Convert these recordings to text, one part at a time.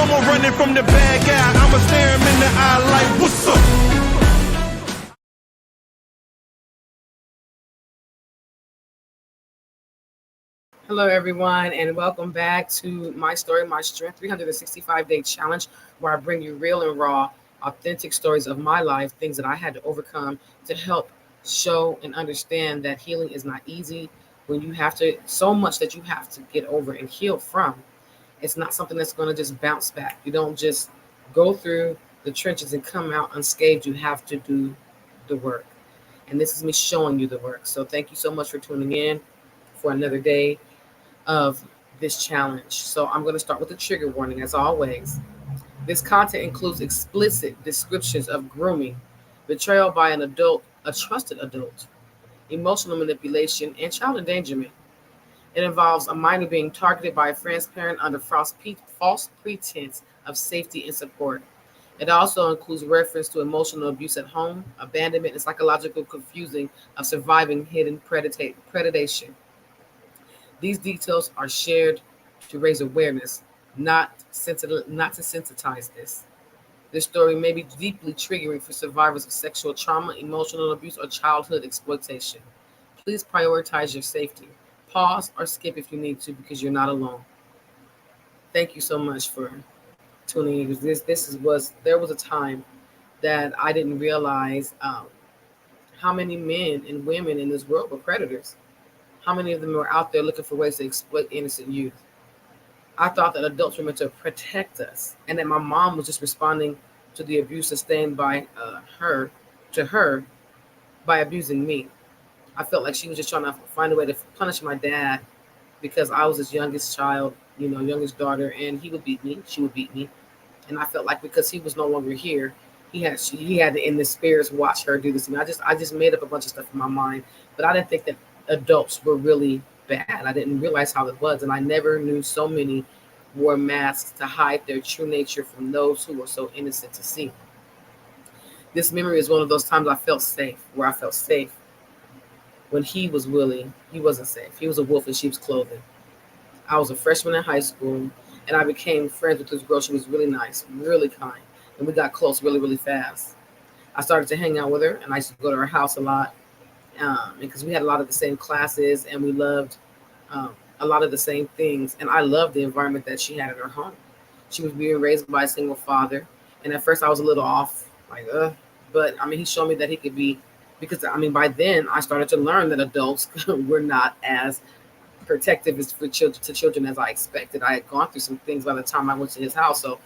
No more running from the bad guy. I'ma stare him in the eye like, what's up? Hello, everyone, and welcome back to My Story, My Strength 365-day challenge, where I bring you real and raw, authentic stories of my life, things that I had to overcome to help show and understand that healing is not easy. When you have to, so much that you have to get over and heal from. It's not something that's going to just bounce back. You don't just go through the trenches and come out unscathed. You have to do the work. And this is me showing you the work. So thank you so much for tuning in for another day of this challenge. So I'm going to start with a trigger warning as always. This content includes explicit descriptions of grooming, betrayal by an adult, a trusted adult, emotional manipulation, and child endangerment. It involves a minor being targeted by a friend's parent under false pretense of safety and support. It also includes reference to emotional abuse at home, abandonment, and psychological confusing of surviving hidden predation. These details are shared to raise awareness, not to sensitize this. This story may be deeply triggering for survivors of sexual trauma, emotional abuse, or childhood exploitation. Please prioritize your safety. Pause or skip if you need to because you're not alone. Thank you so much for tuning in. There was a time that I didn't realize how many men and women in this world were predators. How many of them were out there looking for ways to exploit innocent youth? I thought that adults were meant to protect us, and that my mom was just responding to the abuse sustained by her by abusing me. I felt like she was just trying to find a way to punish my dad because I was his youngest child, youngest daughter, and he would beat me. She would beat me, and I felt like because he was no longer here, he had to in the spirits watch her do this to me. I just made up a bunch of stuff in my mind, but I didn't think that adults were really bad. I didn't realize how it was, and I never knew so many wore masks to hide their true nature from those who were so innocent to see. This memory is one of those times where I felt safe. When he was Willie, he wasn't safe. He was a wolf in sheep's clothing. I was a freshman in high school, and I became friends with this girl. She was really nice, really kind, and we got close really, really fast. I started to hang out with her, and I used to go to her house a lot because we had a lot of the same classes, and we loved a lot of the same things. And I loved the environment that she had in her home. She was being raised by a single father, and at first I was a little off, like, but I mean, he showed me that he could be, because I mean, by then I started to learn that adults were not as protective as for children as I expected. I had gone through some things by the time I went to his house, so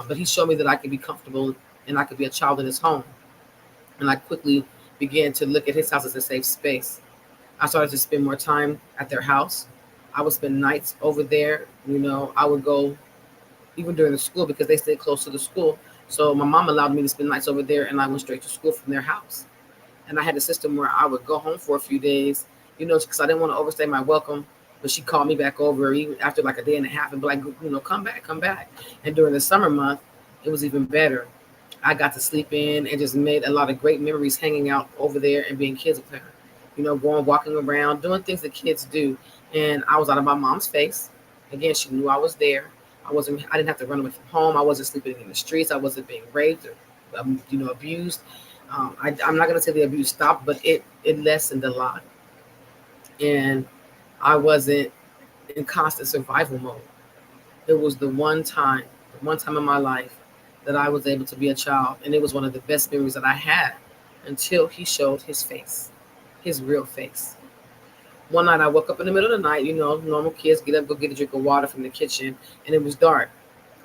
but he showed me that I could be comfortable and I could be a child in his home. And I quickly began to look at his house as a safe space. I started to spend more time at their house. I would spend nights over there. I would go even during the school because they stayed close to the school. So my mom allowed me to spend nights over there, and I went straight to school from their house. And I had a system where I would go home for a few days, because I didn't want to overstay my welcome. But she called me back over even after like a day and a half and be like, come back, come back. And during the summer month, it was even better. I got to sleep in and just made a lot of great memories hanging out over there and being kids with her. Going, walking around, doing things that kids do. And I was out of my mom's face. Again, she knew I was there. I didn't have to run away from home. I wasn't sleeping in the streets. I wasn't being raped or, abused. I'm not going to say the abuse stopped, but it lessened a lot. And I wasn't in constant survival mode. It was the one time in my life that I was able to be a child. And it was one of the best memories that I had until he showed his face, his real face. One night I woke up in the middle of the night, normal kids get up, go get a drink of water from the kitchen, and it was dark.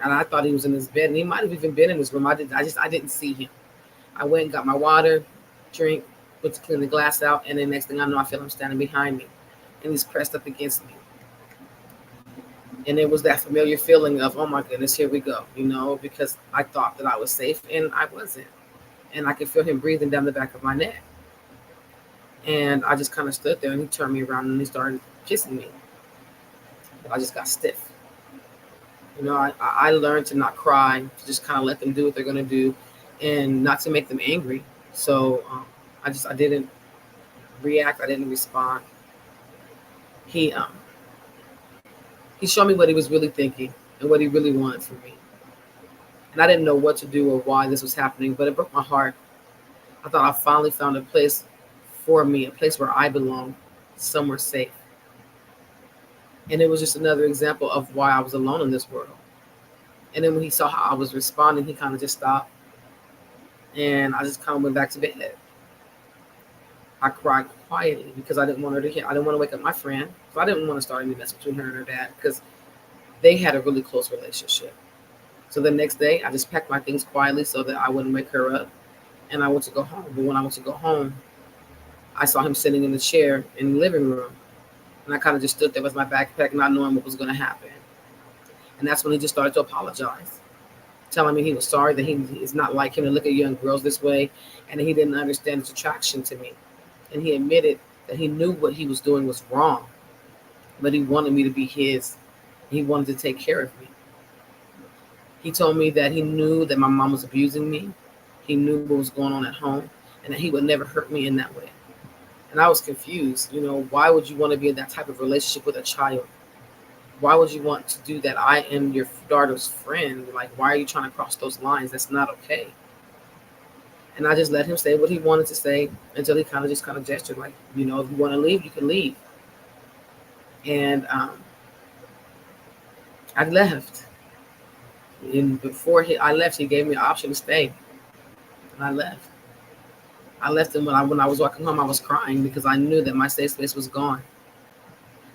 And I thought he was in his bed, and he might have even been in his room. I didn't see him. I went and got my water, drink, went to clean the glass out, and the next thing I know, I feel him standing behind me, and he's pressed up against me. And it was that familiar feeling of, oh my goodness, here we go, because I thought that I was safe, and I wasn't. And I could feel him breathing down the back of my neck. And I just kind of stood there, and he turned me around and he started kissing me. But I just got stiff. I learned to not cry, to just kind of let them do what they're going to do and not to make them angry. So I didn't react. I didn't respond. He showed me what he was really thinking and what he really wanted from me. And I didn't know what to do or why this was happening, but it broke my heart. I thought I finally found a place for me, a place where I belong, somewhere safe. And it was just another example of why I was alone in this world. And then when he saw how I was responding, he kind of just stopped. And I just kind of went back to bed. I cried quietly because I didn't want her to hear. I didn't want to wake up my friend. So I didn't want to start any mess between her and her dad because they had a really close relationship. So the next day, I just packed my things quietly so that I wouldn't wake her up. And I went to go home. But when I went to go home, I saw him sitting in the chair in the living room. And I kind of just stood there with my backpack, not knowing what was going to happen. And that's when he just started to apologize, telling me he was sorry that it's not like him to look at young girls this way, and that he didn't understand his attraction to me. And he admitted that he knew what he was doing was wrong, but he wanted me to be his. He wanted to take care of me. He told me that he knew that my mom was abusing me. He knew what was going on at home, and that he would never hurt me in that way. And I was confused. Why would you want to be in that type of relationship with a child? Why would you want to do that? I am your daughter's friend. Like, why are you trying to cross those lines? That's not okay. And I just let him say what he wanted to say until he kind of gestured like, if you want to leave, you can leave. And I left. And I left, he gave me an option to stay, and I left. I left him when I was walking home. I was crying because I knew that my safe space was gone.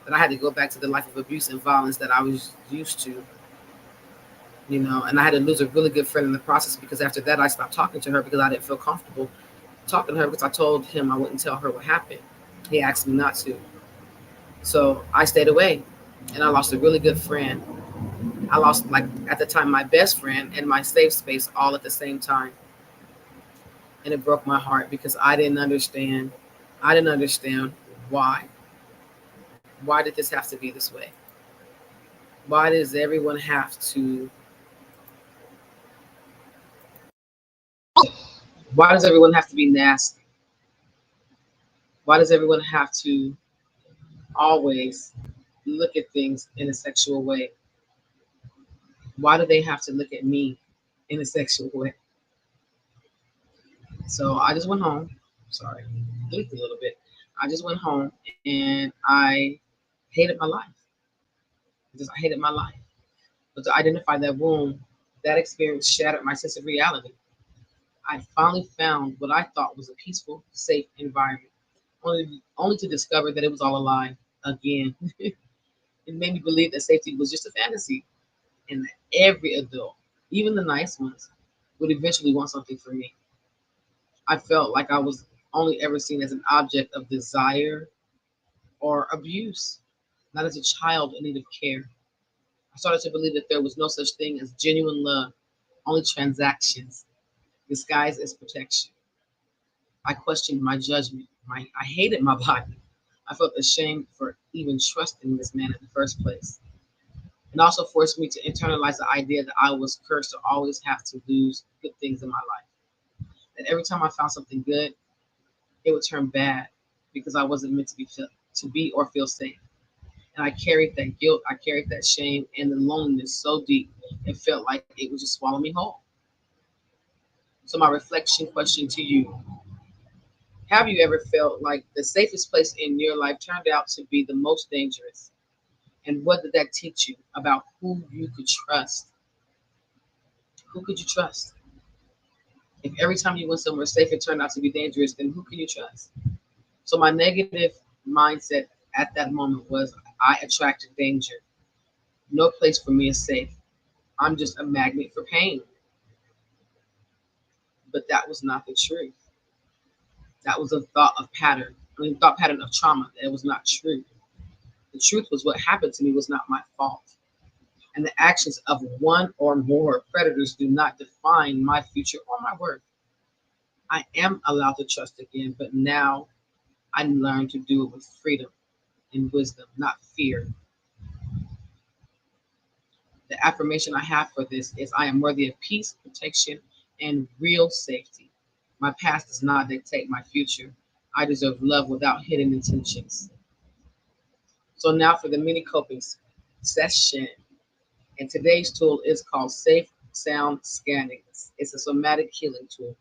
That I had to go back to the life of abuse and violence that I was used to. And I had to lose a really good friend in the process because after that I stopped talking to her because I didn't feel comfortable talking to her because I told him I wouldn't tell her what happened. He asked me not to. So I stayed away, and I lost a really good friend. I lost, like, at the time, my best friend and my safe space all at the same time. And it broke my heart because I didn't understand. I didn't understand why. Why did this have to be this way? Why does everyone have to why does everyone have to be nasty? Why does everyone have to always look at things in a sexual way? Why do they have to look at me in a sexual way? So I just went home. Sorry, leaked a little bit. I just went home and I hated my life. I hated my life. But to identify that wound, that experience shattered my sense of reality. I finally found what I thought was a peaceful, safe environment, only to discover that it was all a lie again. It made me believe that safety was just a fantasy, and that every adult, even the nice ones, would eventually want something from me. I felt like I was only ever seen as an object of desire or abuse, not as a child in need of care. I started to believe that there was no such thing as genuine love, only transactions disguised as protection. I questioned my judgment. I hated my body. I felt ashamed for even trusting this man in the first place. It also forced me to internalize the idea that I was cursed to always have to lose good things in my life. That every time I found something good, it would turn bad because I wasn't meant to be or feel safe. And I carried that guilt, I carried that shame, and the loneliness so deep it felt like it would just swallow me whole. So my reflection question to you: have you ever felt like the safest place in your life turned out to be the most dangerous? And what did that teach you about who you could trust? Who could you trust? If every time you went somewhere safe it turned out to be dangerous, then who can you trust? So my negative mindset at that moment was I attracted danger. No place for me is safe. I'm just a magnet for pain. But that was not the truth. That was a thought pattern of trauma. That was not true. The truth was what happened to me was not my fault. And the actions of one or more predators do not define my future or my worth. I am allowed to trust again, but now I learn to do it with freedom and wisdom, not fear. The affirmation I have for this is I am worthy of peace, protection, and real safety. My past does not dictate my future. I deserve love without hidden intentions. So now for the mini coping session. And today's tool is called Safe sound scanning. It's a somatic healing tool.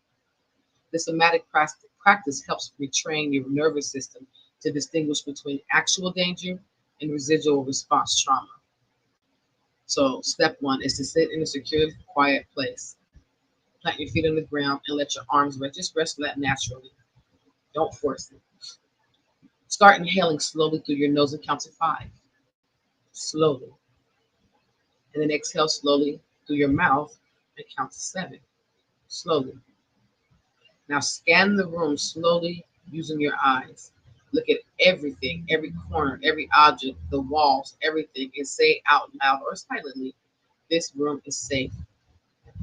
The somatic practice helps retrain your nervous system to distinguish between actual danger and residual response trauma. So, step one is to sit in a secure, quiet place. Plant your feet on the ground and let your arms rest. Just rest that naturally. Don't force it. Start inhaling slowly through your nose and count to five. Slowly. And then exhale slowly through your mouth and count to seven. Slowly. Now scan the room slowly using your eyes. Look at everything, every corner, every object, the walls, everything, and say out loud or silently, this room is safe.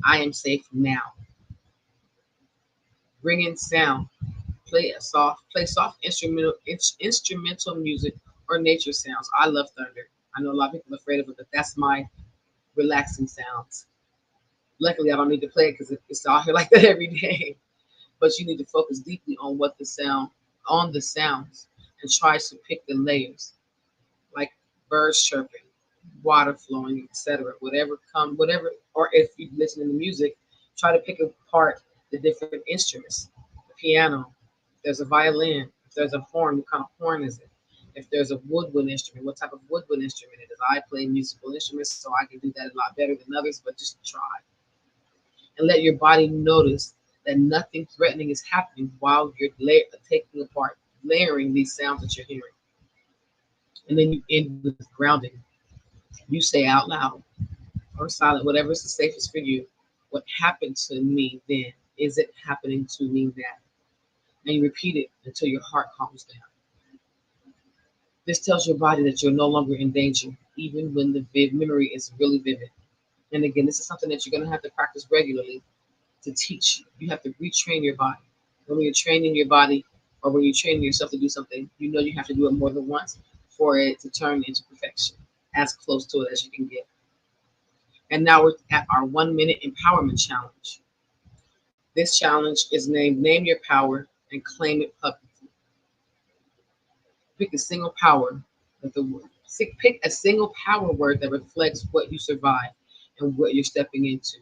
I am safe now. Bring in sound. Play soft instrumental music or nature sounds. I love thunder. I know a lot of people are afraid of it, but that's my relaxing sounds. Luckily, I don't need to play it because it's out here like that every day. But you need to focus deeply on on the sounds, and try to pick the layers, like birds chirping, water flowing, etc. Whatever, or if you listen to music, try to pick apart the different instruments. The piano, if there's a violin, if there's a horn, what kind of horn is it? If there's a woodwind instrument, what type of woodwind instrument it is. I play musical instruments, so I can do that a lot better than others, but just try. And let your body notice that nothing threatening is happening while you're taking apart, layering these sounds that you're hearing. And then you end with grounding. You say out loud or silent, whatever is the safest for you. What happened to me then? Is it happening to me now? And you repeat it until your heart calms down. This tells your body that you're no longer in danger, even when the memory is really vivid. And again, this is something that you're going to have to practice regularly to teach. You have to retrain your body. When you're training your body or when you're training yourself to do something, you know you have to do it more than once for it to turn into perfection, as close to it as you can get. And now we're at our 1 minute empowerment challenge. This challenge is named Name Your Power and Claim It Publicly. Pick a single power that the pick a single power word that reflects what you survive and what you're stepping into.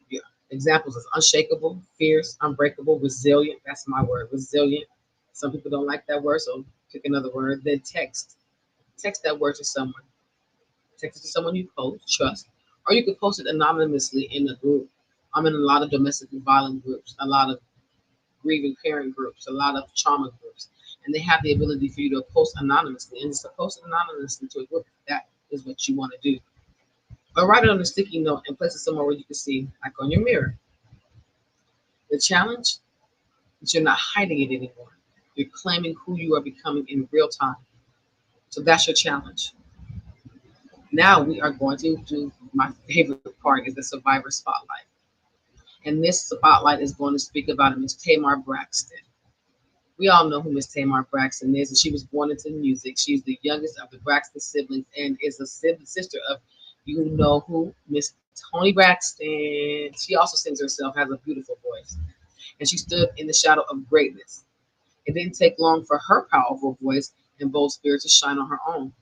Yeah. Examples is unshakable, fierce, unbreakable, resilient. That's my word, resilient. Some people don't like that word, so pick another word. Then text. Text that word to someone. Text it to someone you trust. Or you could post it anonymously in a group. I'm in a lot of domestically violent groups, a lot of grieving parent groups, a lot of trauma groups. And they have the ability for you to post anonymously. And just to post anonymously to a group, that is what you want to do. Or write it on a sticky note and place it somewhere where you can see, like on your mirror. The challenge is you're not hiding it anymore. You're claiming who you are becoming in real time. So that's your challenge. Now we are going to do my favorite part is the Survivor Spotlight. And this spotlight is going to speak about Miss Tamar Braxton. We all know who Miss Tamar Braxton is, and she was born into music. She's the youngest of the Braxton siblings and is a sister of you know who, Miss Toni Braxton. She also sings herself, has a beautiful voice, and she stood in the shadow of greatness. It didn't take long for her powerful voice and bold spirit to shine on her own.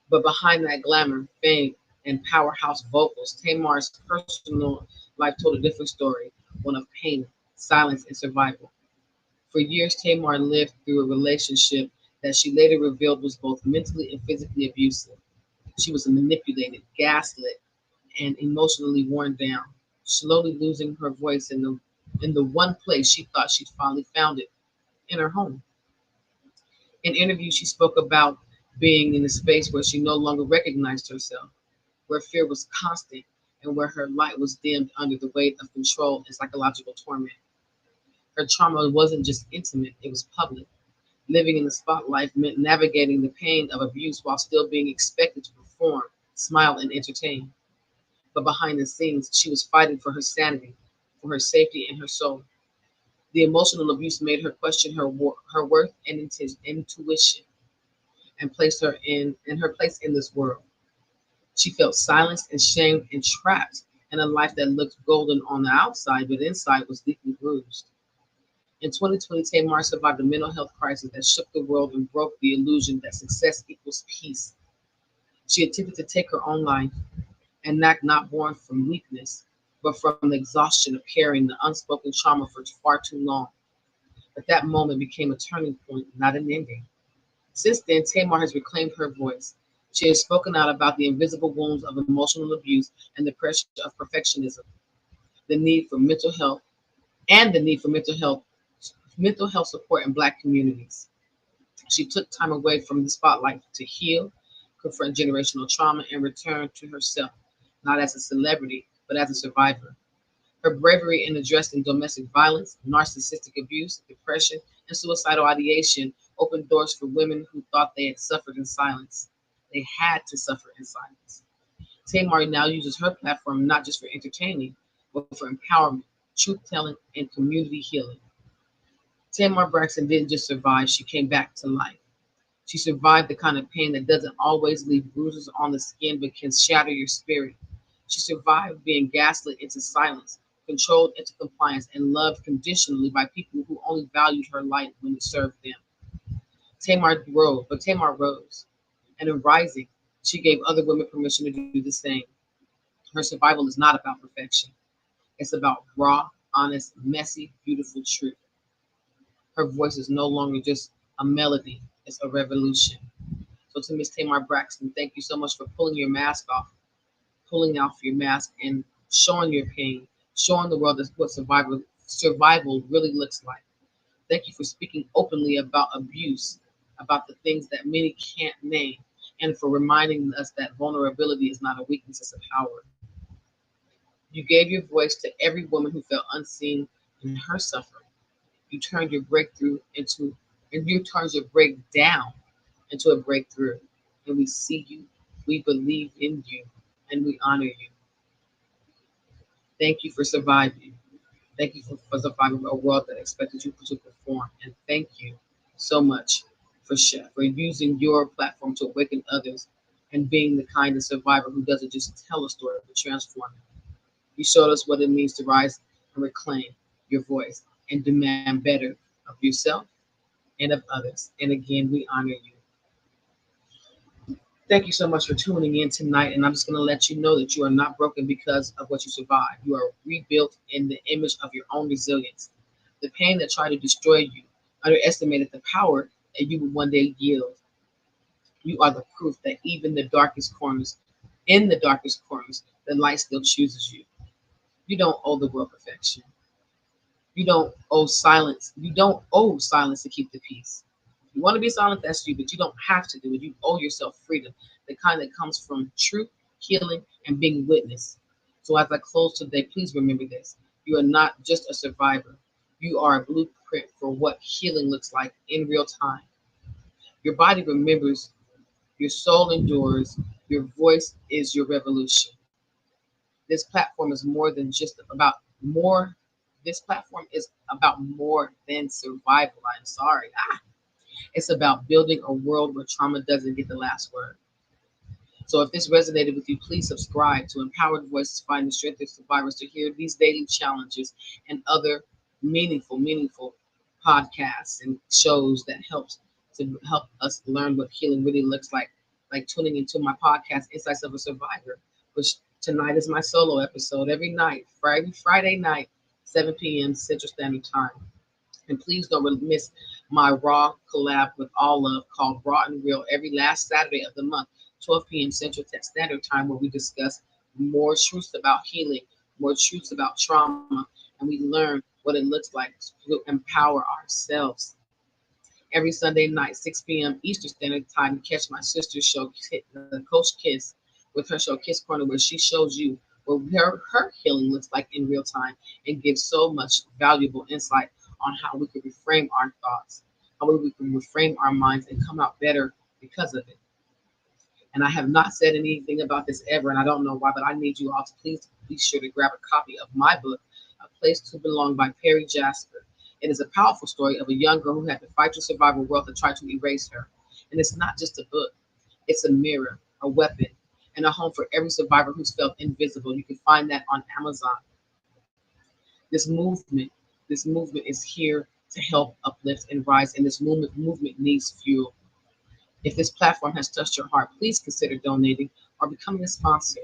But behind that glamour, fame, and powerhouse vocals, Tamar's personal life told a different story, one of pain, silence, and survival. For years, Tamar lived through a relationship that she later revealed was both mentally and physically abusive. She was manipulated, gaslit, and emotionally worn down, slowly losing her voice in the one place she thought she'd finally found it, in her home. In interviews, she spoke about being in a space where she no longer recognized herself, where fear was constant, and where her light was dimmed under the weight of control and psychological torment. Her trauma wasn't just intimate, it was public. Living in the spotlight meant navigating the pain of abuse while still being expected to perform, smile, and entertain. But behind the scenes, she was fighting for her sanity, for her safety, and her soul. The emotional abuse made her question her worth and intuition and placed her in her place in this world. She felt silenced and shamed and trapped in a life that looked golden on the outside, but inside was deeply bruised. In 2020, Tamar survived a mental health crisis that shook the world and broke the illusion that success equals peace. She attempted to take her own life, an act not born from weakness, but from the exhaustion of carrying the unspoken trauma for far too long. But that moment became a turning point, not an ending. Since then, Tamar has reclaimed her voice. She has spoken out about the invisible wounds of emotional abuse and the pressure of perfectionism, the need for mental health, and the need for mental health support in Black communities. She took time away from the spotlight to heal, confront generational trauma, and return to herself, not as a celebrity, but as a survivor. Her bravery in addressing domestic violence, narcissistic abuse, depression, and suicidal ideation opened doors for women who thought they had suffered in silence. They had to suffer in silence. Tamar now uses her platform not just for entertaining, but for empowerment, truth telling, and community healing. Tamar Braxton didn't just survive, she came back to life. She survived the kind of pain that doesn't always leave bruises on the skin but can shatter your spirit. She survived being gaslit into silence, controlled into compliance, and loved conditionally by people who only valued her light when it served them. Tamar rose. And in rising, she gave other women permission to do the same. Her survival is not about perfection. It's about raw, honest, messy, beautiful truth. Her voice is no longer just a melody, it's a revolution. So to Miss Tamar Braxton, thank you so much for pulling off your mask and showing your pain, showing the world what survival really looks like. Thank you for speaking openly about abuse, about the things that many can't name, and for reminding us that vulnerability is not a weakness, it's a power. You gave your voice to every woman who felt unseen in her suffering. You turned your breakthrough into, and you turned your breakdown into a breakthrough. And we see you, we believe in you, and we honor you. Thank you for surviving. Thank you for surviving a world that expected you to perform. And thank you so much for using your platform to awaken others and being the kind of survivor who doesn't just tell a story but transform it. You showed us what it means to rise and reclaim your voice and demand better of yourself and of others. And again, we honor you. Thank you so much for tuning in tonight. And I'm just going to let you know that you are not broken because of what you survived. You are rebuilt in the image of your own resilience. The pain that tried to destroy you underestimated the power that you would one day yield. You are the proof that in the darkest corners, the light still chooses you. You don't owe the world perfection. You don't owe silence. You don't owe silence to keep the peace. If you want to be silent, that's you, but you don't have to do it. You owe yourself freedom, the kind that comes from truth, healing, and being witnessed. So as I close today, please remember this. You are not just a survivor. You are a blueprint for what healing looks like in real time. Your body remembers, your soul endures, your voice is your revolution. This platform is more than just about more. This platform is about more than survival. I'm sorry. It's about building a world where trauma doesn't get the last word. So if this resonated with you, please subscribe to Empowered Voices Find the Strength of Survivors to hear these daily challenges and other meaningful podcasts and shows that help us learn what healing really looks like tuning into my podcast, Insights of a Survivor, which tonight is my solo episode every night, Friday night, 7 p.m. Central Standard Time. And please don't miss my Raw collab with All Love called Raw and Real every last Saturday of the month, 12 p.m. Central Standard Time, where we discuss more truths about healing, more truths about trauma, and we learn what it looks like to empower ourselves. Every Sunday night, 6 p.m. Eastern Standard Time, to catch my sister's show, Coach Kiss, with her show Kiss Corner, where she shows you what her healing looks like in real time and gives so much valuable insight on how we can reframe our thoughts, how we can reframe our minds and come out better because of it. And I have not said anything about this ever, and I don't know why, but I need you all to please be sure to grab a copy of my book, A Place to Belong by Pari Jasper. It is a powerful story of a young girl who had to fight to survive a world that tried to erase her. And it's not just a book, it's a mirror, a weapon, and a home for every survivor who's felt invisible. You can find that on Amazon. This movement, this movement is here to help uplift and rise, and this movement needs fuel. If this platform has touched your heart, please consider donating or becoming a sponsor.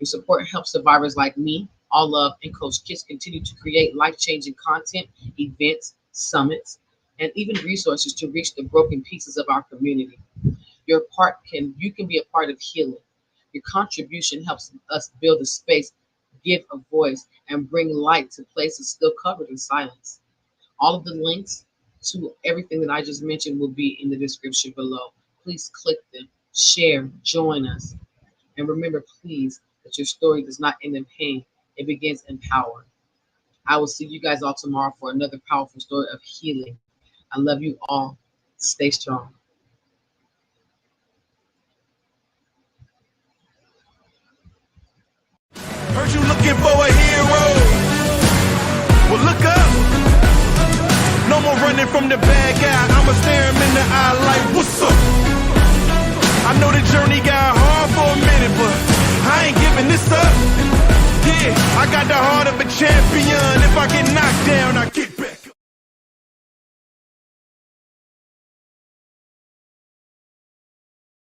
Your support helps survivors like me, All Love, and Coach Kiss continue to create life-changing content, events, summits, and even resources to reach the broken pieces of our community. You can be a part of healing. Your contribution helps us build a space, give a voice, and bring light to places still covered in silence. All of the links to everything that I just mentioned will be in the description below. Please click them, share, join us. And remember, please, that your story does not end in pain, it begins in power. I will see you guys all tomorrow for another powerful story of healing. I love you all. Stay strong. Heard you looking for a hero. Well, look up. No more running from the bad guy. I'ma stare him in the eye like, what's up? I know the journey got hard for a minute, but I ain't giving this up. Yeah, I got the heart of a champion. If I get knocked down,